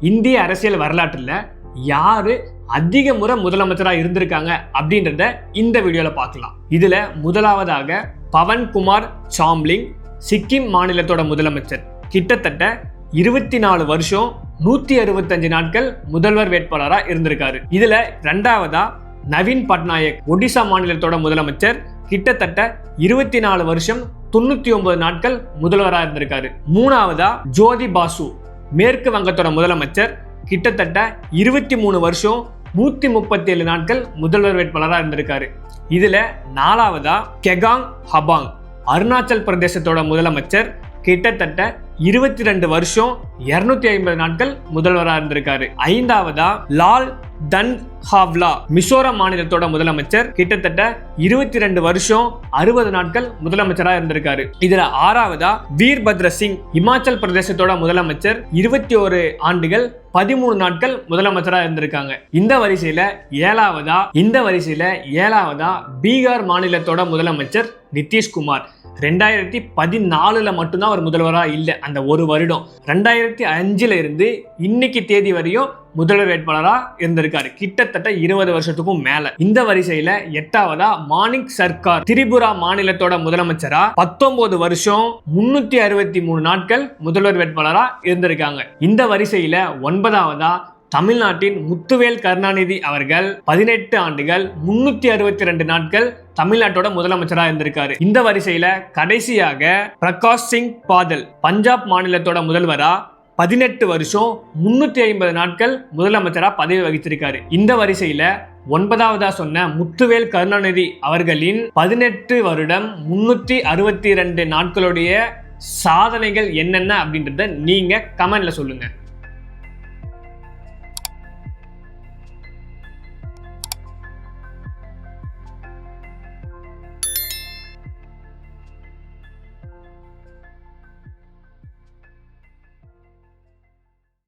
இந்திய அரசியல் வரலாற்றுல யாரு அதிக முறை முதலமைச்சரா இருந்திருக்காங்க அப்படின்றத இந்த வீடியோல பார்க்கலாம். இதுல முதலாவதாக பவன்குமார் சாம்லிங், சிக்கிம் மாநிலத்தோட முதலமைச்சர். கிட்டத்தட்ட 24 வருஷம் 165 நாட்கள் முதல்வர் வேட்பாளராக இருந்திருக்காரு. இதுல ரெண்டாவதா நவீன் பட்நாயக், ஒடிசா மாநிலத்தோட முதலமைச்சர். கிட்டத்தட்ட 24 வருஷம் 99 நாட்கள் முதல்வராக இருந்திருக்காரு. மூணாவதா ஜோதி பாசு, மேற்கு வங்கத்தோட முதலமைச்சர். கிட்டத்தட்ட 23 வருஷம் 137 நாட்கள் முதல்வர் வேட்பாளராக இருந்திருக்காரு. இதுல நாலாவதா கெகாங் ஹபாங், அருணாச்சல் பிரதேசத்தோட முதலமைச்சர். கிட்டத்தட்ட 22 வருஷம் 250 நாட்கள் முதல்வராக இருந்திருக்காரு. ஐந்தாவதா லால் தன் ஹாவ்லா, மிசோரம் மாநிலத்தோட முதலமைச்சர். கிட்டத்தட்ட 22 வருஷம் 60 நாட்கள் முதலமைச்சராக இருந்திருக்காரு. இதுல ஆறாவதா வீர்பத்ர சிங், இமாச்சல் பிரதேசத்தோட முதலமைச்சர். 21 ஆண்டுகள் 13 நாட்கள் முதலமைச்சராக இருந்திருக்காங்க. இந்த வரிசையில ஏழாவதா பீகார் மாநிலத்தோட முதலமைச்சர் நிதிஷ்குமார். 2014 மட்டும்தான் அவர் முதல்வராக இல்லை, அந்த ஒரு வருடம். 2005 இருந்து இன்னைக்கு தேதி வரையும் முதல்வர் வேட்பாளராக இருந்திருக்காரு, கிட்டத்தட்ட 20 வருஷத்துக்கும் மேல. இந்த வரிசையில எட்டாவதா மாணிக் சர்க்கார், திரிபுரா மாநிலத்தோட முதலமைச்சரா 19 வருஷம் 363 நாட்கள் முதல்வர் வேட்பாளரா இருந்திருக்காங்க. இந்த வரிசையில ஒன்பதாவதா தமிழ்நாட்டின் முத்துவேல் கருணாநிதி அவர்கள் 18 ஆண்டுகள் 362 நாட்கள் தமிழ்நாட்டோட முதலமைச்சரா இருந்திருக்காரு. இந்த வரிசையில கடைசியாக பிரகாஷ் சிங் பாதல், பஞ்சாப் மாநிலத்தோட முதல்வரா 18 வருஷம் 350 நாட்கள் முதலமைச்சரா பதவி வகித்திருக்காரு. இந்த வரிசையில ஒன்பதாவதா சொன்ன முத்துவேல் கருணாநிதி அவர்களின் 18 வருடம் 362 நாட்களுடைய சாதனைகள் என்னென்ன அப்படின்றத நீங்க கமெண்ட்ல சொல்லுங்க.